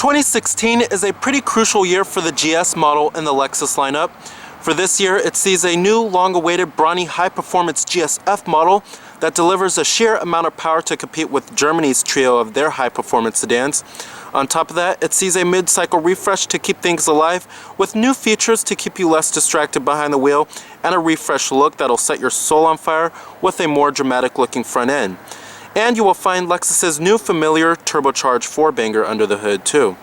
2016 is a pretty crucial year for the GS model in the Lexus lineup. For this year, it sees a new long-awaited brawny high-performance GSF model that delivers a sheer amount of power to compete with Germany's trio of their high-performance sedans. On top of that, it sees a mid-cycle refresh to keep things alive, with new features to keep you less distracted behind the wheel, and a refreshed look that'll set your soul on fire with a more dramatic-looking front end. And you will find Lexus's new familiar turbocharged four-banger under the hood too.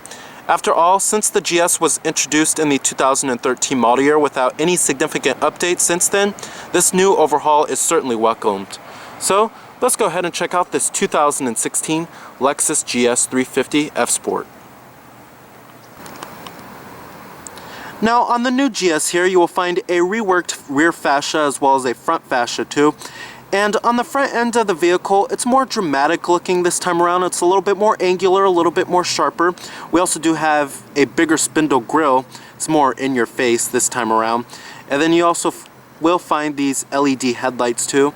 After all, since the GS was introduced in the 2013 model year without any significant updates since then, this new overhaul is certainly welcomed. So, let's go ahead and check out this 2016 Lexus GS350 F Sport. Now, on the new GS here, you will find a reworked rear fascia as well as a front fascia too. And on the front end of the vehicle, it's more dramatic looking this time around. It's a little bit more angular, a little bit more sharper. We also do have a bigger spindle grille. It's more in your face this time around. And then you also will find these LED headlights too.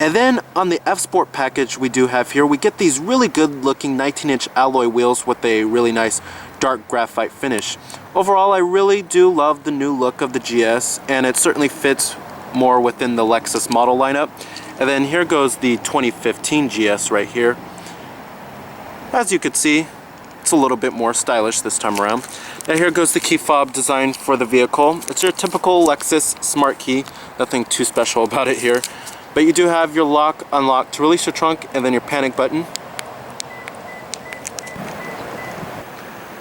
And then on the F Sport package we do have here, we get these really good looking 19-inch alloy wheels with a really nice dark graphite finish. Overall, I really do love the new look of the GS, and it certainly fits more within the Lexus model lineup. And then here goes the 2015 GS right here. As you can see, it's a little bit more stylish this time around. Now here goes the key fob design for the vehicle. It's your typical Lexus smart key, nothing too special about it here. But you do have your lock, unlock to release your trunk, and then your panic button.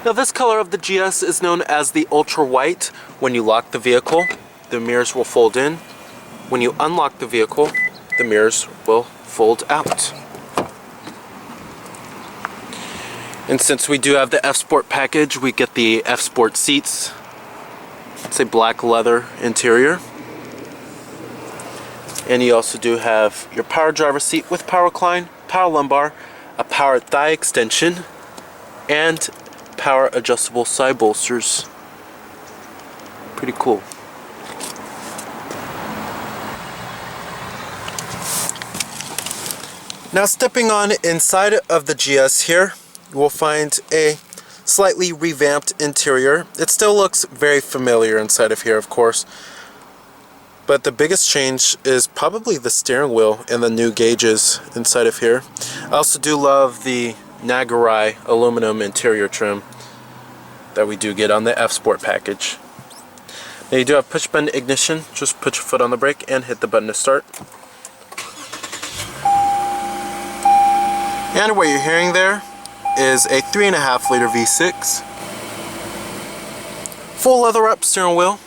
Now this color of the GS is known as the Ultra White. When you lock the vehicle, the mirrors will fold in. When you unlock the vehicle, the mirrors will fold out. And since we do have the F Sport package, we get the F Sport seats. It's a black leather interior. And you also do have your power driver seat with power recline, power lumbar, a power thigh extension, and power adjustable side bolsters. Pretty cool. Now stepping on inside of the GS here, you will find a slightly revamped interior. It still looks very familiar inside of here, of course. But the biggest change is probably the steering wheel and the new gauges inside of here. I also do love the Nagarai aluminum interior trim that we do get on the F Sport package. Now you do have push button ignition. Just put your foot on the brake and hit the button to start. And what you're hearing there is a 3.5 liter V6. Full leather wrap steering wheel.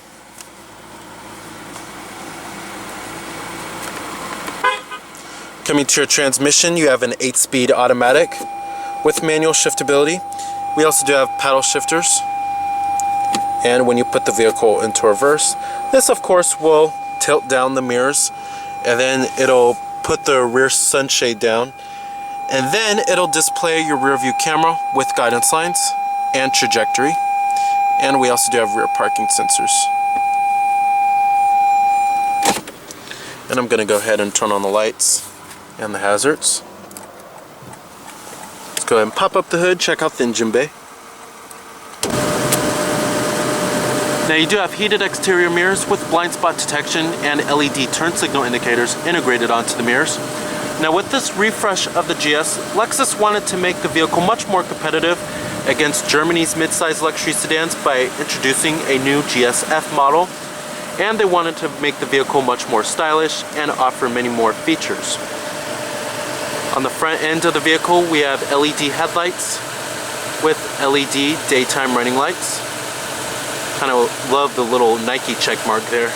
Coming to your transmission, you have an 8-speed automatic with manual shiftability. We also do have paddle shifters. And when you put the vehicle into reverse, this of course will tilt down the mirrors, and then it'll put the rear sunshade down. And then it'll display your rear view camera with guidance lines and trajectory. And we also do have rear parking sensors. And I'm going to go ahead and turn on the lights and the hazards. Let's go ahead and pop up the hood, check out the engine bay. Now you do have heated exterior mirrors with blind spot detection and LED turn signal indicators integrated onto the mirrors. Now with this refresh of the GS, Lexus wanted to make the vehicle much more competitive against Germany's midsize luxury sedans by introducing a new GSF model, and they wanted to make the vehicle much more stylish and offer many more features. On the front end of the vehicle we have LED headlights with LED daytime running lights. Kind of love the little Nike check mark there.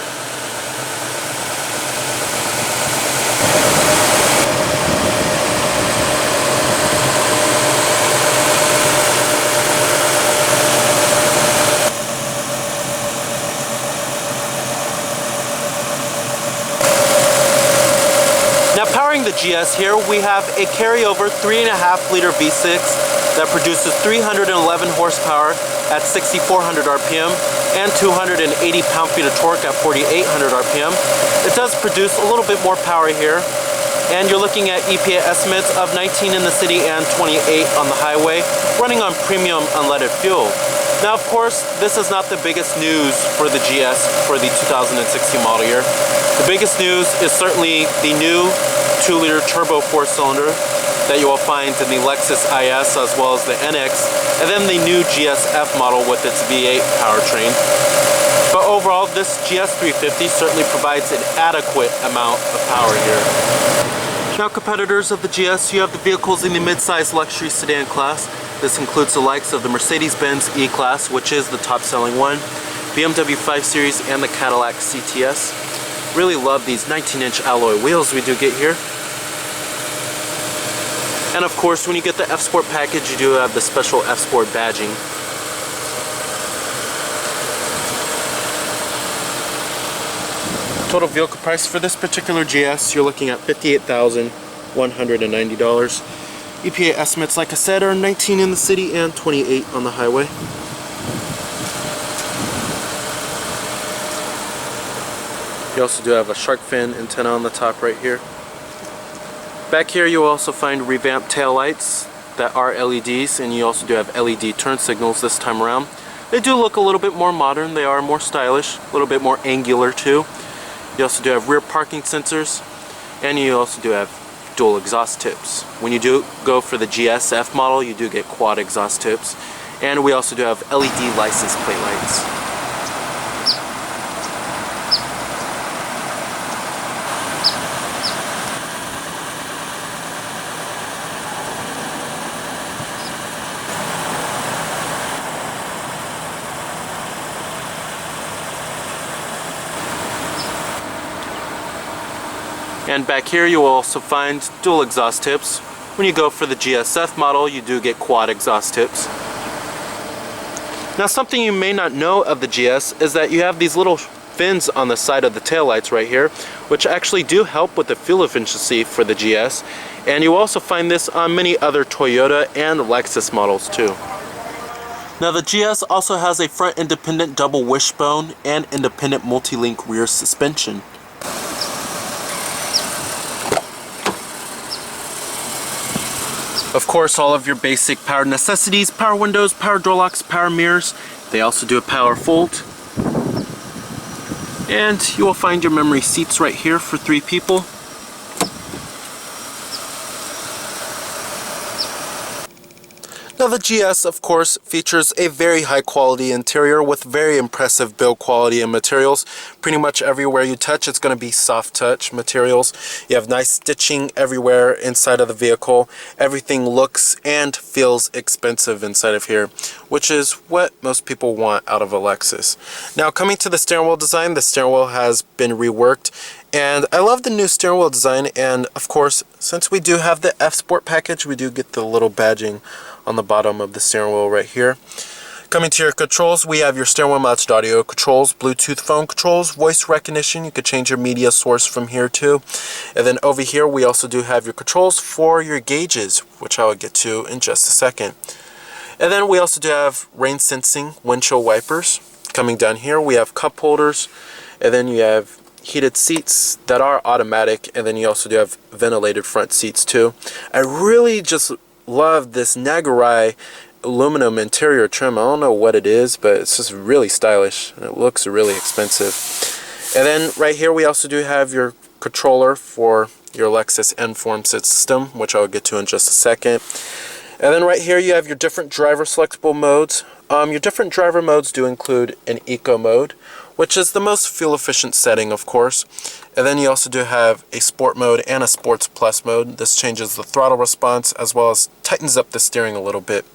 The GS here, we have a carryover 3.5 liter V6 that produces 311 horsepower at 6,400 RPM and 280 pound-feet of torque at 4,800 RPM. It does produce a little bit more power here, And you're looking at EPA estimates of 19 in the city and 28 on the highway, running on premium unleaded fuel. Now, of course, this is not the biggest news for the GS for the 2016 model year. The biggest news is certainly the new 2-liter turbo 4-cylinder that you will find in the Lexus IS as well as the NX, and then the new GS-F model with its V8 powertrain. But overall, this GS350 certainly provides an adequate amount of power here. Now, competitors of the GS, you have the vehicles in the mid-size luxury sedan class. This includes the likes of the Mercedes-Benz E-Class, which is the top-selling one, BMW 5 Series, and the Cadillac CTS. Really love these 19-inch alloy wheels we do get here. And of course, when you get the F-Sport package, you do have the special F-Sport badging. Total vehicle price for this particular GS, you're looking at $58,190. EPA estimates, like I said, are 19 in the city and 28 on the highway. You also do have a shark fin antenna on the top right here. Back here you will also find revamped taillights that are LEDs, and you also do have LED turn signals this time around. They do look a little bit more modern, they are more stylish, a little bit more angular too. You also do have rear parking sensors, and you also do have dual exhaust tips. When you do go for the GS-F model, you do get quad exhaust tips, and we also do have LED license plate lights. And back here you will also find dual exhaust tips. When you go for the GS-F model, you do get quad exhaust tips. Now, something you may not know of the GS is that you have these little fins on the side of the taillights right here, which actually do help with the fuel efficiency for the GS. And you also find this on many other Toyota and Lexus models too. Now, the GS also has a front independent double wishbone and independent multi-link rear suspension. Of course, all of your basic power necessities, power windows, power door locks, power mirrors. They also do a power fold. And you will find your memory seats right here for 3 people. Now, the GS, of course, features a very high quality interior with very impressive build quality and materials. Pretty much everywhere you touch, it's going to be soft touch materials. You have nice stitching everywhere inside of the vehicle. Everything looks and feels expensive inside of here, which is what most people want out of a Lexus. Now, coming to the steering wheel design, the steering wheel has been reworked. And I love the new steering wheel design, and of course, since we do have the F-Sport package, we do get the little badging on the bottom of the steering wheel right here. Coming to your controls, we have your steering wheel mounted audio controls, Bluetooth phone controls, voice recognition. You could change your media source from here too. And then over here, we also do have your controls for your gauges, which I will get to in just a second. And then we also do have rain sensing windshield wipers. Coming down here, we have cup holders, and then you have heated seats that are automatic, and then you also do have ventilated front seats too. I really just love this Nagarrai aluminum interior trim. I don't know what it is, but it's just really stylish and it looks really expensive. And then right here we also do have your controller for your Lexus N-Form system, which I'll get to in just a second. And then right here you have your different driver selectable modes. Your different driver modes do include an eco mode, which is the most fuel efficient setting, of course. And then you also do have a sport mode and a sports plus mode. This changes the throttle response as well as tightens up the steering a little bit.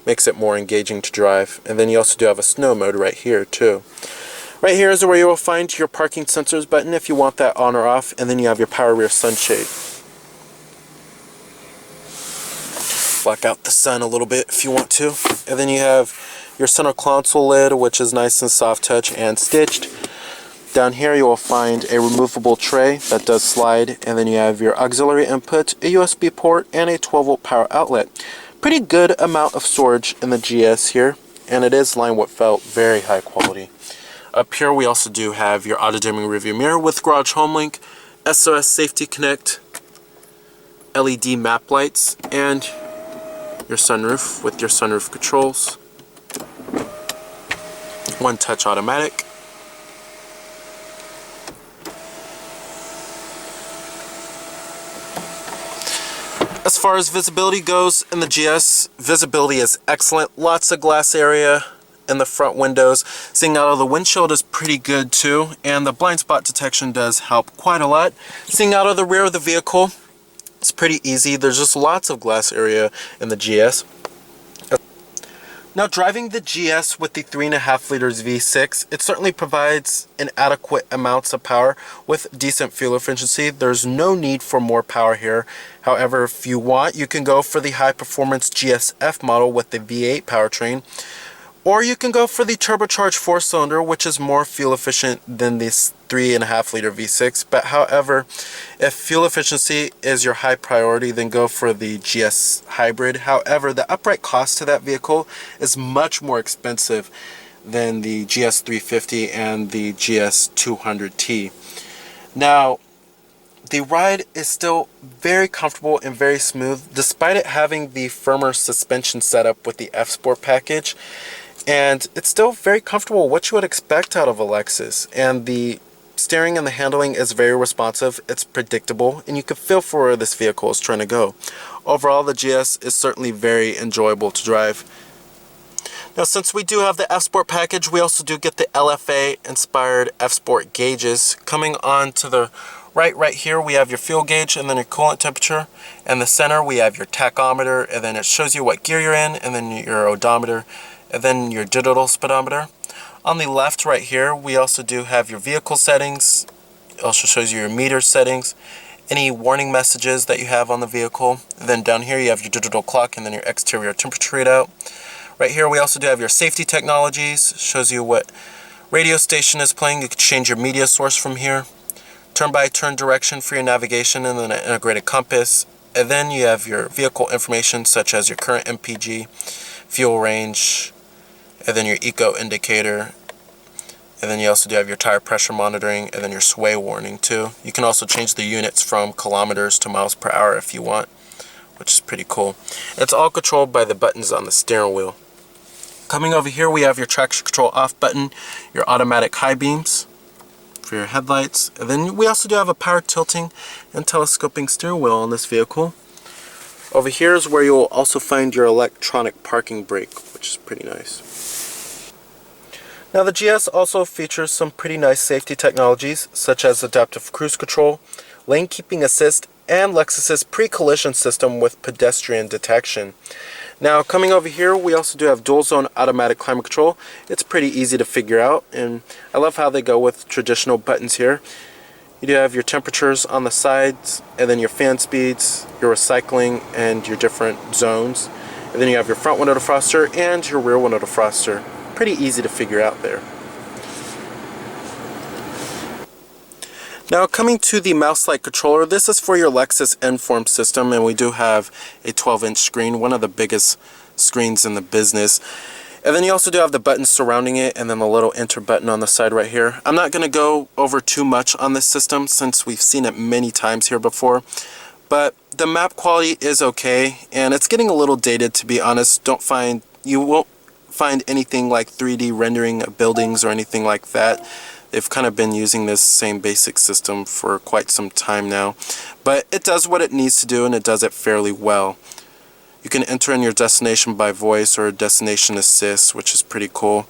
Makes it more engaging to drive. And then you also do have a snow mode right here too. Right here is where you will find your parking sensors button if you want that on or off. And then you have your power rear sunshade. Black out the sun a little bit if you want to. And then you have your center console lid, which is nice and soft touch and stitched. Down here you will find a removable tray that does slide, and then you have your auxiliary input, a USB port, and a 12-volt power outlet. Pretty good amount of storage in the GS here, and it is lined with felt, very high quality. Up here we also do have your auto-dimming rearview mirror with Garage Home Link, SOS Safety Connect, LED map lights, and your sunroof with your sunroof controls. One touch automatic. As far as visibility goes in the GS, visibility is excellent. Lots of glass area in the front windows. Seeing out of the windshield is pretty good too, and the blind spot detection does help quite a lot. Seeing out of the rear of the vehicle, it's pretty easy. There's just lots of glass area in the GS. Now, driving the GS with the 3.5 liters V6, it certainly provides an adequate amounts of power with decent fuel efficiency. There's no need for more power here. However, if you want, you can go for the high performance GSF model with the V8 powertrain, or you can go for the turbocharged 4-cylinder, which is more fuel efficient than this 3.5 liter V6. But however, if fuel efficiency is your high priority, then go for the GS hybrid. However, the upright cost to that vehicle is much more expensive than the GS350 and the GS200T. Now, the ride is still very comfortable and very smooth, despite it having the firmer suspension setup with the F-Sport package. And it's still very comfortable, what you would expect out of a Lexus. And the steering and the handling is very responsive, it's predictable, and you can feel for where this vehicle is trying to go. Overall, the GS is certainly very enjoyable to drive. Now, since we do have the F-Sport package, we also do get the LFA inspired F-Sport gauges. Coming on to the right here, we have your fuel gauge and then your coolant temperature. In the center, we have your tachometer, and then it shows you what gear you're in, and then your odometer, and then your digital speedometer. On the left right here, we also do have your vehicle settings. It also shows you your meter settings, any warning messages that you have on the vehicle. And then down here you have your digital clock and then your exterior temperature readout. Right here we also do have your safety technologies. It shows you what radio station is playing. You can change your media source from here. Turn-by-turn direction for your navigation, and then an integrated compass. And then you have your vehicle information such as your current MPG, fuel range, and then your eco indicator, and then you also do have your tire pressure monitoring, and then your sway warning too. You can also change the units from kilometers to miles per hour if you want, which is pretty cool. It's all controlled by the buttons on the steering wheel. Coming over here, we have your traction control off button, your automatic high beams for your headlights, and then we also do have a power tilting and telescoping steering wheel on this vehicle. Over here is where you'll also find your electronic parking brake, which is pretty nice. Now, the GS also features some pretty nice safety technologies, such as adaptive cruise control, lane keeping assist, and Lexus's pre-collision system with pedestrian detection. Now, coming over here, we also do have dual zone automatic climate control. It's pretty easy to figure out, and I love how they go with traditional buttons here. You do have your temperatures on the sides, and then your fan speeds, your recycling, and your different zones. And then you have your front window defroster and your rear window defroster. Pretty easy to figure out there. Now, coming to the mouse-like controller, this is for your Lexus N-Form system, and we do have a 12-inch screen, one of the biggest screens in the business. And then you also do have the buttons surrounding it, and then the little enter button on the side right here. I'm not going to go over too much on this system since we've seen it many times here before, but the map quality is okay, and it's getting a little dated, to be honest. You won't find anything like 3D rendering of buildings or anything like that. They've kind of been using this same basic system for quite some time now, but it does what it needs to do, and it does it fairly well. You can enter in your destination by voice or destination assist, which is pretty cool.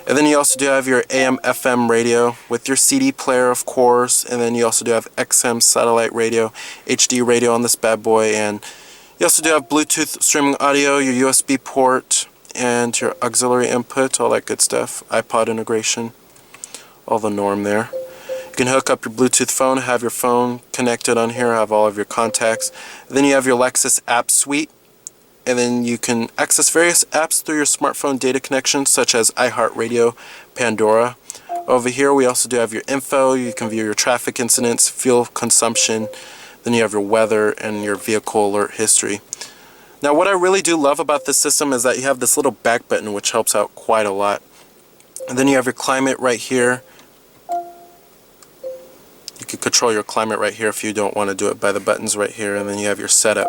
And then you also do have your AM FM radio with your CD player, of course, and then you also do have XM satellite radio, HD radio on this bad boy, and you also do have Bluetooth streaming audio, your USB port, and your auxiliary input, all that good stuff, iPod integration, all the norm there. You can hook up your Bluetooth phone, have your phone connected on here, have all of your contacts. And then you have your Lexus app suite, and then you can access various apps through your smartphone data connections such as iHeartRadio, Pandora. Over here we also do have your info. You can view your traffic incidents, fuel consumption, then you have your weather and your vehicle alert history. Now, what I really do love about this system is that you have this little back button, which helps out quite a lot. And then you have your climate right here. You can control your climate right here if you don't want to do it by the buttons right here, and then you have your setup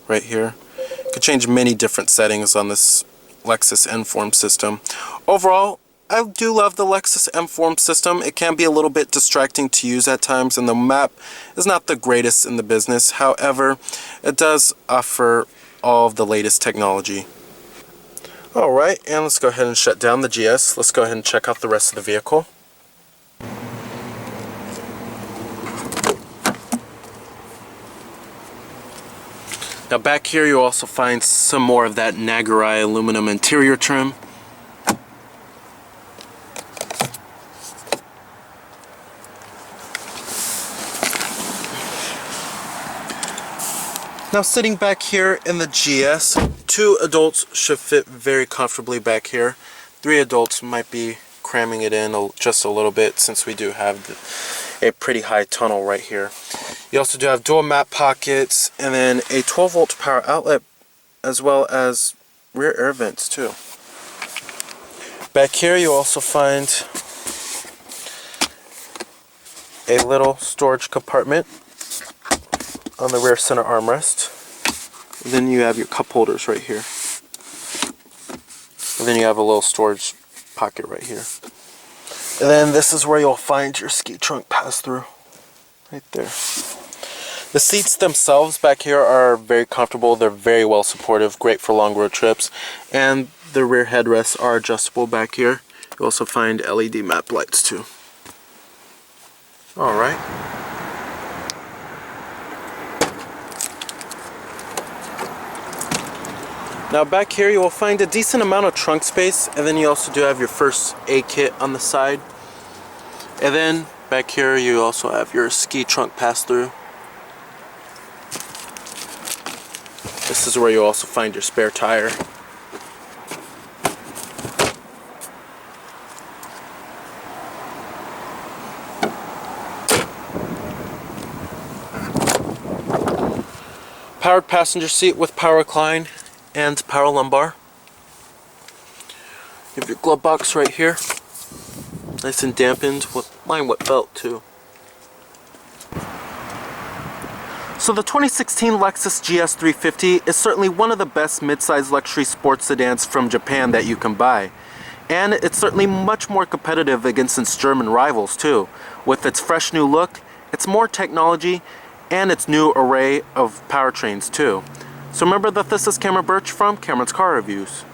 right here. You can change many different settings on this Lexus N-Form system. Overall, I do love the Lexus M-Form system. It can be a little bit distracting to use at times, and the map is not the greatest in the business. However, it does offer all of the latest technology. Alright, and let's go ahead and shut down the GS. Let's go ahead and check out the rest of the vehicle. Now back here you'll also find some more of that Nagarrai aluminum interior trim. Now sitting back here in the GS, 2 adults should fit very comfortably back here. 3 adults might be cramming it in just a little bit, since we do have a pretty high tunnel right here. You also do have dual map pockets, and then a 12-volt power outlet, as well as rear air vents too. Back here you also find a little storage compartment on the rear center armrest. And then you have your cup holders right here. And then you have a little storage pocket right here. And then this is where you'll find your ski trunk pass-through. Right there. The seats themselves back here are very comfortable. They're very well supportive, great for long road trips. And the rear headrests are adjustable back here. You also find LED map lights too. Alright. Now back here you will find a decent amount of trunk space, and then you also do have your first aid kit on the side. And then back here you also have your ski trunk pass-through. This is where you also find your spare tire. Powered passenger seat with power recline and power lumbar. You have your glove box right here, nice and dampened, lined with felt too. So the 2016 Lexus GS350 is certainly one of the best mid-size luxury sports sedans from Japan that you can buy. And it's certainly much more competitive against its German rivals too, with its fresh new look, its more technology, and its new array of powertrains too. So remember that this is Cameron Birch from Cameron's Car Reviews.